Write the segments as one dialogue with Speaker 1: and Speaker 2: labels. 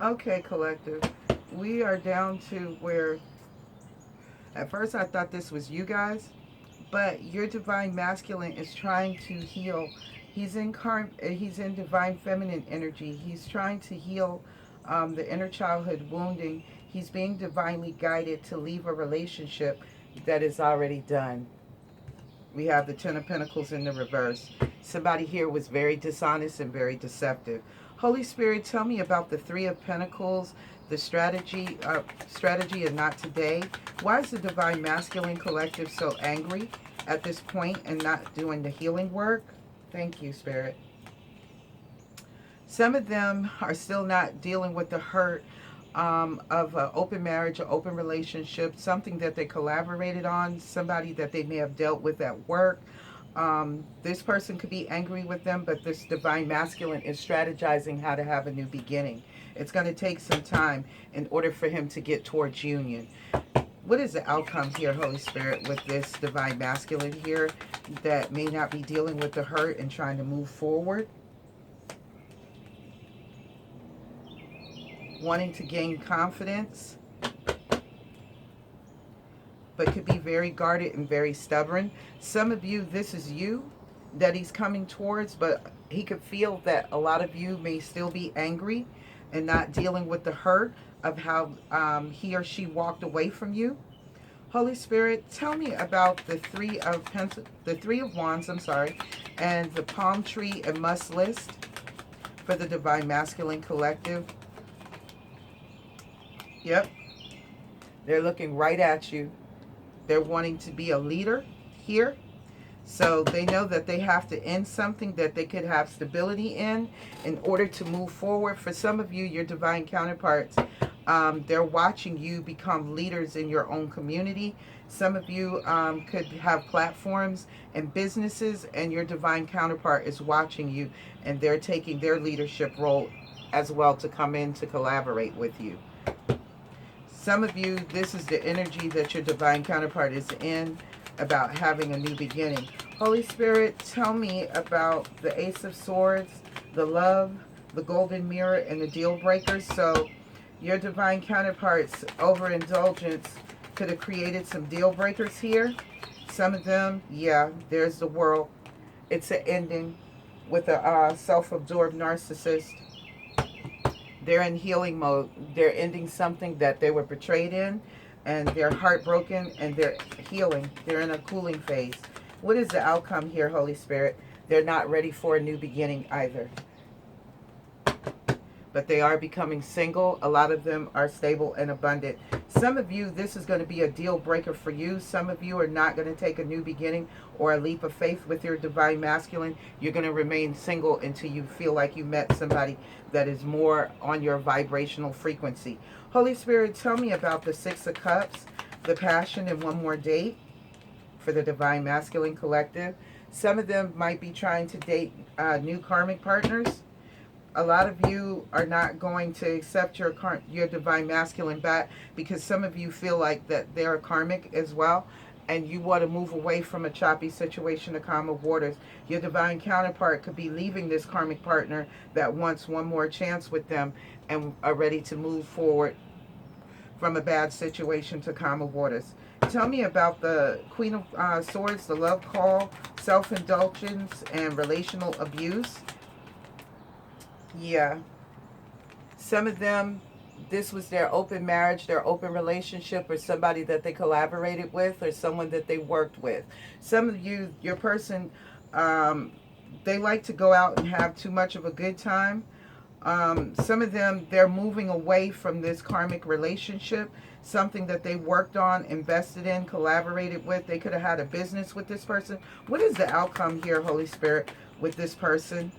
Speaker 1: Okay, collective. We are down to where at first I thought this was you guys, but your divine masculine is trying to heal. He's in divine feminine energy. He's trying to heal the inner childhood wounding. He's being divinely guided to leave a relationship that is already done. We have the Ten of Pentacles in the reverse. Somebody here was very dishonest and very deceptive. Holy Spirit, tell me about the Three of Pentacles, the strategy and not today. Why is the Divine Masculine Collective so angry at this point and not doing the healing work? Thank you, Spirit. Some of them are still not dealing with the hurt of an open marriage or open relationship, something that they collaborated on, somebody that they may have dealt with at work. This person could be angry with them, but this divine masculine is strategizing how to have a new beginning. It's going to take some time in order for him to get towards union. What is the outcome here, Holy Spirit, with this divine masculine here that may not be dealing with the hurt and trying to move forward? Wanting to gain confidence, but could be very guarded and very stubborn. Some of you, this is you that he's coming towards, but he could feel that a lot of you may still be angry and not dealing with the hurt of how he or she walked away from you. Holy Spirit, tell me about the Three of Wands, I'm sorry, and the Palm Tree and Must list for the Divine Masculine Collective. Yep, they're looking right at you. They're wanting to be a leader here. So they know that they have to end something that they could have stability in order to move forward. For some of you, your divine counterparts, they're watching you become leaders in your own community. Some of you could have platforms and businesses, and your divine counterpart is watching you, and they're taking their leadership role as well to come in to collaborate with you. Some of you, this is the energy that your divine counterpart is in, about having a new beginning. Holy Spirit, tell me about the Ace of Swords, the love, the golden mirror, and the deal breakers. So your divine counterpart's overindulgence could have created some deal breakers here. Some of them, yeah, there's the world. It's an ending with a self-absorbed narcissist. They're in healing mode. They're ending something that they were betrayed in, and they're heartbroken, and they're healing. They're in a cooling phase. What is the outcome here, Holy Spirit? They're not ready for a new beginning either. But they are becoming single. A lot of them are stable and abundant. Some of you, this is going to be a deal breaker for you. Some of you are not going to take a new beginning or a leap of faith with your divine masculine. You're going to remain single until you feel like you met somebody that is more on your vibrational frequency. Holy Spirit, tell me about the Six of Cups, the passion, and one more date for the divine masculine collective. Some of them might be trying to date new karmic partners. A lot of you are not going to accept your divine masculine back because some of you feel like that they're karmic as well, and you want to move away from a choppy situation to calmer waters. Your divine counterpart could be leaving this karmic partner that wants one more chance with them and are ready to move forward from a bad situation to calmer waters. Tell me about the Queen of Swords, the love call, self-indulgence, and relational abuse. Yeah. Some of them, this was their open marriage, their open relationship, or somebody that they collaborated with, or someone that they worked with. Some of you, your person, they like to go out and have too much of a good time. Some of them, they're moving away from this karmic relationship, something that they worked on, invested in, collaborated with. They could have had a business with this person. What is the outcome here, Holy Spirit, with this person?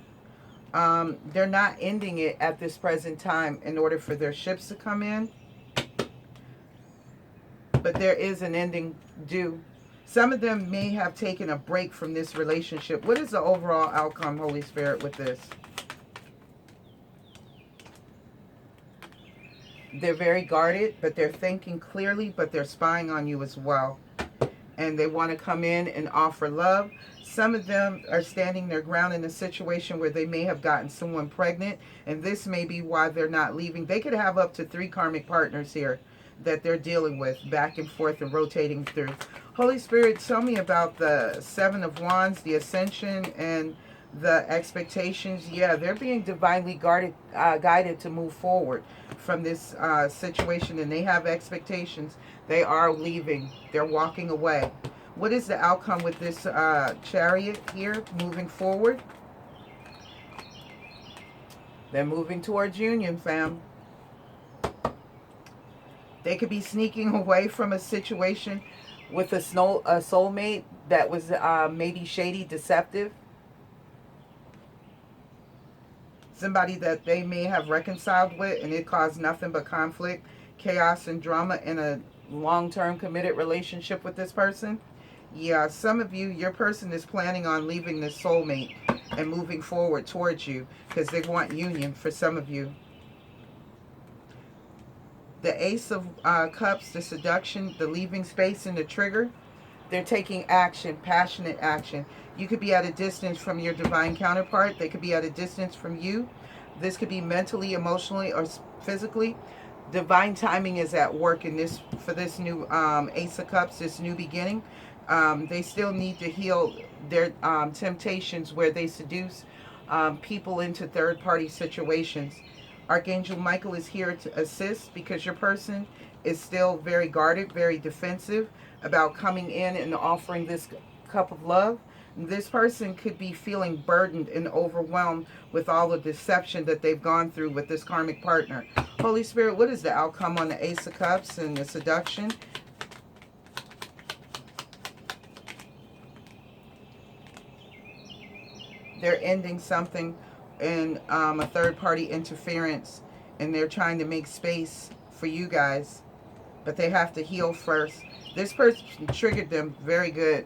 Speaker 1: They're not ending it at this present time in order for their ships to come in. But there is an ending due. Some of them may have taken a break from this relationship. What is the overall outcome, Holy Spirit, with this? They're very guarded, but they're thinking clearly, but they're spying on you as well. and they want to come in and offer love. Some of them are standing their ground in a situation where they may have gotten someone pregnant, and this may be why they're not leaving. They could have up to 3 karmic partners here that they're dealing with back and forth and rotating through. Holy Spirit, tell me about the 7 of Wands, the ascension, and the expectations. Yeah, they're being divinely guided to move forward from this situation, and they have expectations. They are leaving. They're walking away. What is the outcome with this chariot here moving forward? They're moving towards union, fam. They could be sneaking away from a situation with a soulmate that was maybe shady, deceptive. Somebody that they may have reconciled with, and it caused nothing but conflict, chaos, and drama in a long-term committed relationship with this person. Yeah, some of you, your person is planning on leaving this soulmate and moving forward towards you because they want union for some of you. The Ace of Cups, the seduction, the leaving space, and the trigger. They're taking action, passionate action. You could be at a distance from your divine counterpart. They could be at a distance from you. This could be mentally, emotionally, or physically. Divine timing is at work in this for this new Ace of Cups, this new beginning. They still need to heal their temptations where they seduce people into third-party situations. Archangel Michael is here to assist because your person is still very guarded, very defensive about coming in and offering this cup of love. This person could be feeling burdened and overwhelmed with all the deception that they've gone through with this karmic partner. Holy Spirit, what is the outcome on the Ace of Cups and the seduction? They're ending something in a third-party interference, and they're trying to make space for you guys, but they have to heal first. This person triggered them very good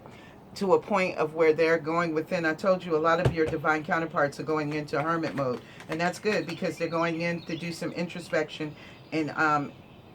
Speaker 1: to a point of where they're going within. I told you a lot of your divine counterparts are going into hermit mode, and that's good because they're going in to do some introspection and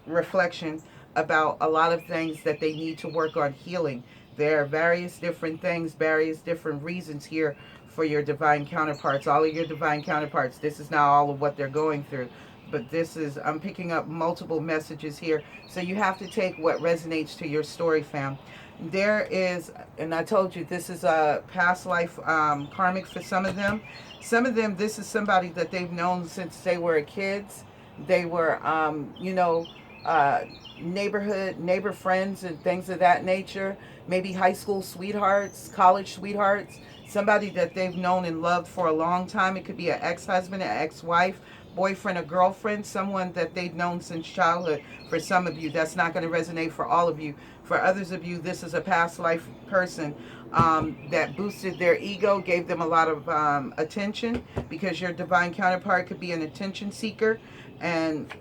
Speaker 1: reflection about a lot of things that they need to work on healing. There are various different things, various different reasons here for your divine counterparts. All of your divine counterparts, this is not all of what they're going through, but this is, I'm picking up multiple messages here. So you have to take what resonates to your story, fam. There is, and I told you, this is a past life karmic for some of them. Some of them, this is somebody that they've known since they were kids. They were, neighbor friends and things of that nature. Maybe high school sweethearts, college sweethearts. Somebody that they've known and loved for a long time. It could be an ex-husband, an ex-wife, boyfriend or girlfriend, someone that they've known since childhood. For some of you, that's not going to resonate for all of you. For others of you, this is a past life person that boosted their ego, gave them a lot of attention, because your divine counterpart could be an attention seeker, and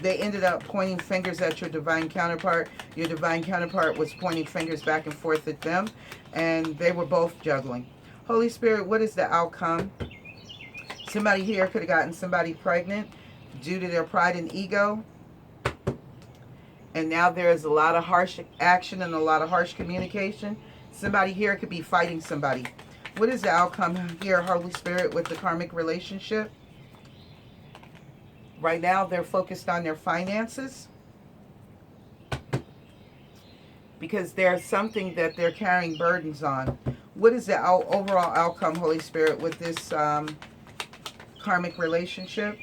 Speaker 1: they ended up pointing fingers at your divine counterpart. Your divine counterpart was pointing fingers back and forth at them, and they were both juggling. Holy Spirit, what is the outcome? Somebody here could have gotten somebody pregnant due to their pride and ego. And now there's a lot of harsh action and a lot of harsh communication. Somebody here could be fighting somebody. What is the outcome here, Holy Spirit, with the karmic relationship? Right now, they're focused on their finances because there's something that they're carrying burdens on. What is the overall outcome, Holy Spirit, with this karmic relationship?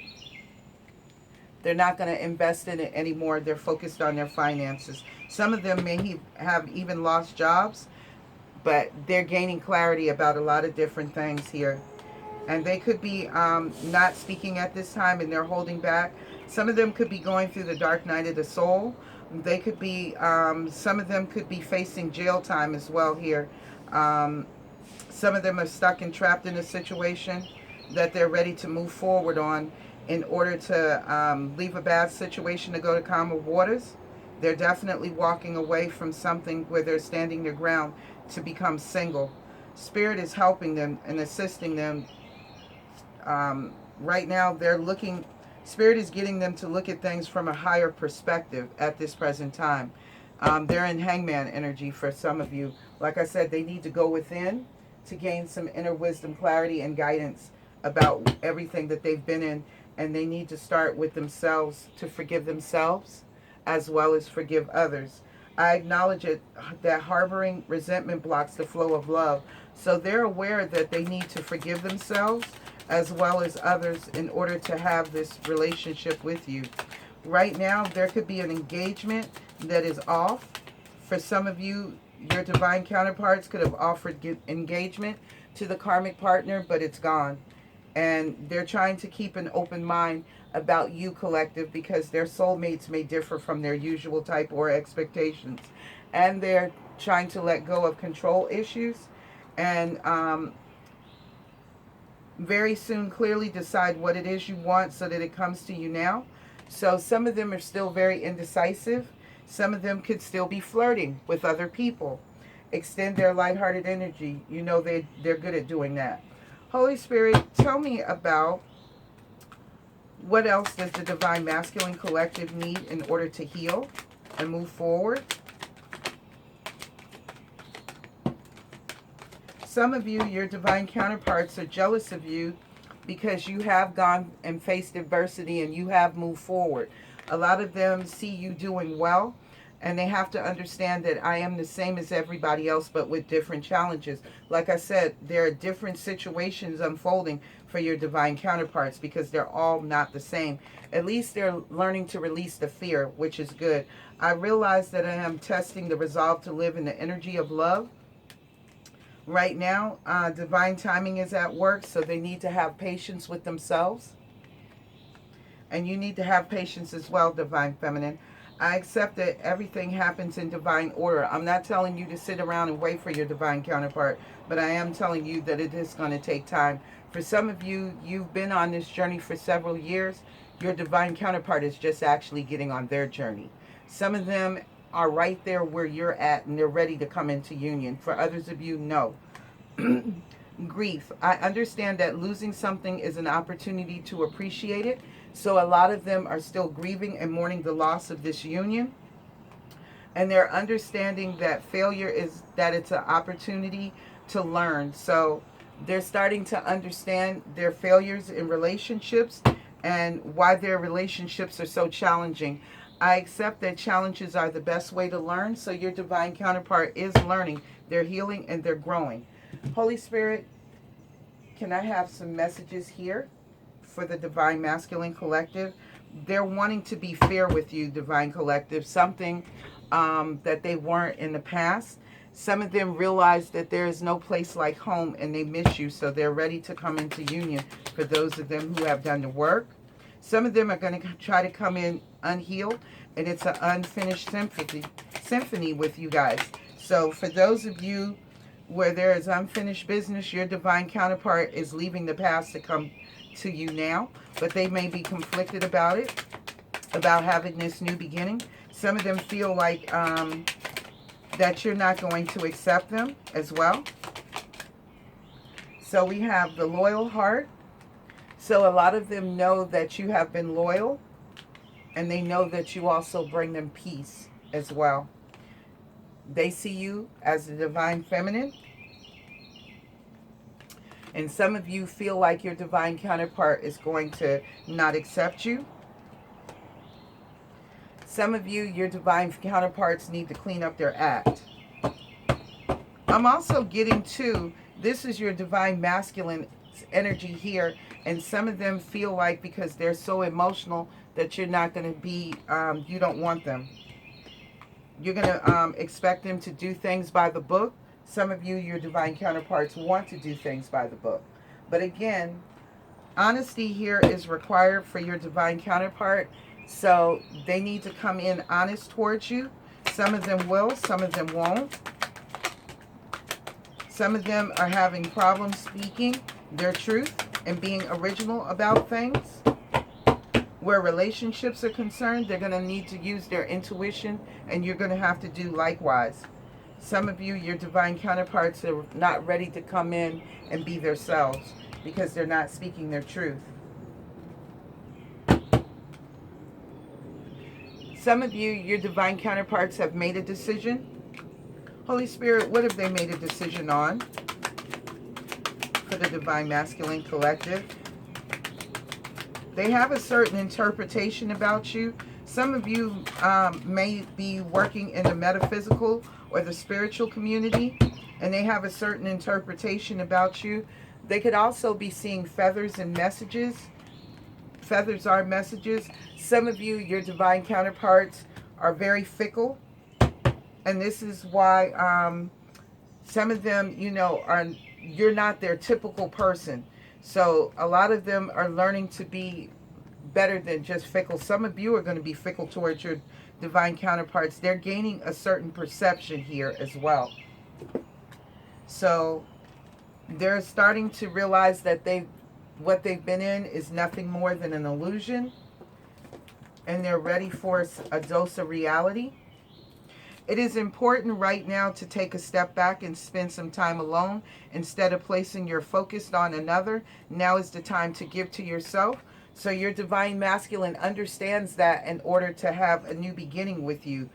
Speaker 1: They're not going to invest in it anymore. They're focused on their finances. Some of them may have even lost jobs, but they're gaining clarity about a lot of different things here. And they could be not speaking at this time, and they're holding back. Some of them could be going through the dark night of the soul. They could be, some of them could be facing jail time as well here. Some of them are stuck and trapped in a situation that they're ready to move forward on in order to leave a bad situation to go to calmer waters. They're definitely walking away from something where they're standing their ground to become single. Spirit is helping them and assisting them. Right now, they're looking, Spirit is getting them to look at things from a higher perspective at this present time. They're in hangman energy for some of you. Like I said, they need to go within to gain some inner wisdom, clarity, and guidance about everything that they've been in. And they need to start with themselves to forgive themselves as well as forgive others. I acknowledge it that harboring resentment blocks the flow of love. So they're aware that they need to forgive themselves as well as others in order to have this relationship with you. Right now, there could be an engagement that is off. For some of you, your divine counterparts could have offered engagement to the karmic partner, but it's gone. And they're trying to keep an open mind about you, collective, because their soulmates may differ from their usual type or expectations. And they're trying to let go of control issues and very soon clearly decide what it is you want so that it comes to you now. So some of them are still very indecisive. Some of them could still be flirting with other people. Extend their lighthearted energy. You know they're good at doing that. Holy Spirit, tell me about what else does the Divine Masculine Collective need in order to heal and move forward? Some of you, your divine counterparts, are jealous of you because you have gone and faced adversity and you have moved forward. A lot of them see you doing well, and they have to understand that I am the same as everybody else, but with different challenges. Like I said, there are different situations unfolding for your divine counterparts because they're all not the same. At least they're learning to release the fear, which is good. I realize that I am testing the resolve to live in the energy of love. Right now, divine timing is at work, so they need to have patience with themselves. And you need to have patience as well, divine feminine. I accept that everything happens in divine order. I'm not telling you to sit around and wait for your divine counterpart, but I am telling you that it is going to take time. For some of you, you've been on this journey for several years. Your divine counterpart is just actually getting on their journey. Some of them are right there where you're at and they're ready to come into union. For others of you, no. Grief. I understand that losing something is an opportunity to appreciate it. So a lot of them are still grieving and mourning the loss of this union. And they're understanding that failure is that it's an opportunity to learn. So they're starting to understand their failures in relationships and why their relationships are so challenging. I accept that challenges are the best way to learn. So your divine counterpart is learning. They're healing and they're growing. Holy Spirit, can I have some messages here for the Divine Masculine Collective? They're wanting to be fair with you, Divine Collective, something that they weren't in the past. Some of them realize that there is no place like home and they miss you, so they're ready to come into union for those of them who have done the work. Some of them are going to try to come in unhealed, and it's an unfinished symphony with you guys. So for those of you where there is unfinished business, your divine counterpart is leaving the past to come to you now, but they may be conflicted about it, about having this new beginning. Some of them feel like that you're not going to accept them as well. So we have the loyal heart. So a lot of them know that you have been loyal, and they know that you also bring them peace as well. They see you as the divine feminine. And some of you feel like your divine counterpart is going to not accept you. Some of you, your divine counterparts need to clean up their act. I'm also getting to, this is your divine masculine energy here. And some of them feel like because they're so emotional that you're not going to be, you don't want them. You're going to expect them to do things by the book. Some of you, your divine counterparts, want to do things by the book. But again, honesty here is required for your divine counterpart. So they need to come in honest towards you. Some of them will, some of them won't. Some of them are having problems speaking their truth and being original about things. Where relationships are concerned, they're going to need to use their intuition, and you're going to have to do likewise. Some of you, your divine counterparts, are not ready to come in and be themselves because they're not speaking their truth. Some of you, your divine counterparts, have made a decision. Holy Spirit, what have they made a decision on for the Divine Masculine Collective? They have a certain interpretation about you. Some of you may be working in the metaphysical or the spiritual community, and they have a certain interpretation about you. They could also be seeing feathers and messages. Feathers are messages. Some of you, your divine counterparts, are very fickle, and this is why some of them, you're not their typical person. So a lot of them are learning to be better than just fickle. Some of you are going to be fickle towards your divine counterparts. They're gaining a certain perception here as well. So they're starting to realize that what they've been in is nothing more than an illusion, and they're ready for a dose of reality. It is important right now to take a step back and spend some time alone. Instead of placing your focus on another, now is the time to give to yourself. So your divine masculine understands that in order to have a new beginning with you.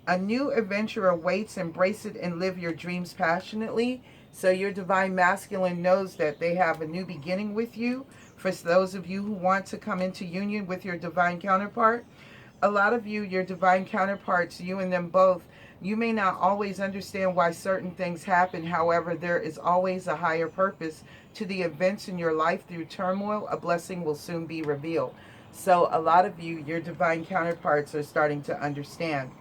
Speaker 1: A new adventure awaits. Embrace it and live your dreams passionately. So your divine masculine knows that they have a new beginning with you. For those of you who want to come into union with your divine counterpart, a lot of you, your divine counterparts, you and them both, you may not always understand why certain things happen. However, there is always a higher purpose to the events in your life. Through turmoil, a blessing will soon be revealed. So a lot of you, your divine counterparts, are starting to understand.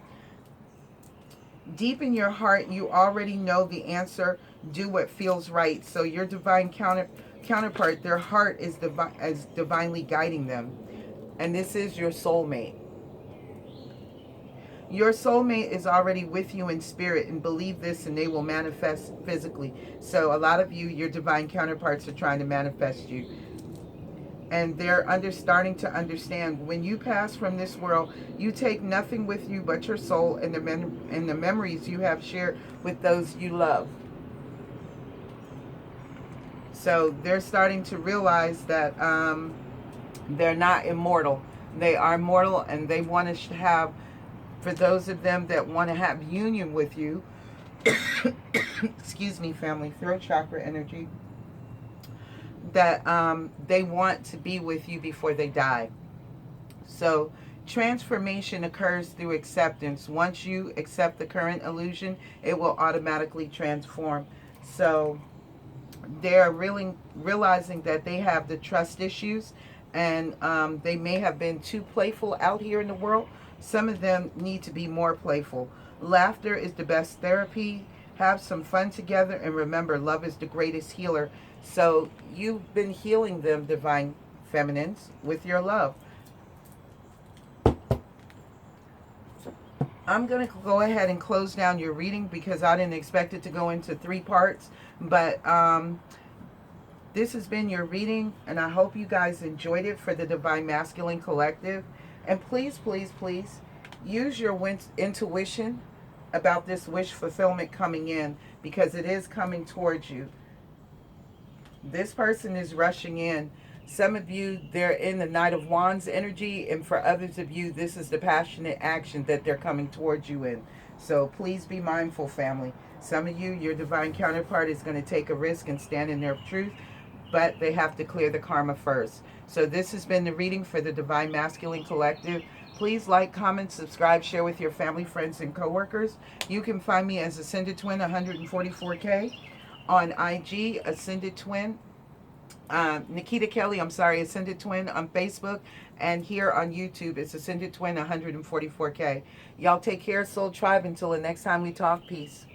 Speaker 1: Deep in your heart, you already know the answer. Do what feels right. So your divine counterpart, their heart is divinely guiding them. And this is your soulmate. Your soulmate is already with you in spirit, and believe this, and they will manifest physically. So a lot of you, your divine counterparts, are trying to manifest you. And they're starting to understand, when you pass from this world, you take nothing with you but your soul and the memories you have shared with those you love. So they're starting to realize that they're not immortal. They are mortal, and they want to have, for those of them that want to have union with you, excuse me, family, throat chakra energy, that they want to be with you before they die. So transformation occurs through acceptance. Once you accept the current illusion, it will automatically transform. So they're really realizing that they have the trust issues, and they may have been too playful out here in the world. Some of them need to be more playful. Laughter is the best therapy. Have some fun together, and remember, love is the greatest healer. So you've been healing them, divine feminines, with your love. I'm going to go ahead and close down your reading because I didn't expect it to go into 3 parts. But this has been your reading, and I hope you guys enjoyed it for the Divine Masculine Collective. And please, please, please use your intuition about this wish fulfillment coming in, because it is coming towards you. This person is rushing in. Some of you, they're in the Knight of Wands energy, and for others of you, this is the passionate action that they're coming towards you in. So please be mindful, family. Some of you, your divine counterpart is going to take a risk and stand in their truth, but they have to clear the karma first. So this has been the reading for the Divine Masculine Collective. Please like, comment, subscribe, share with your family, friends, and coworkers. You can find me as Ascended Twin 144K on IG, Ascended Twin. Nikita Kelly, Ascended Twin on Facebook, and here on YouTube, it's Ascended Twin 144K. Y'all take care, Soul Tribe. Until the next time we talk, peace.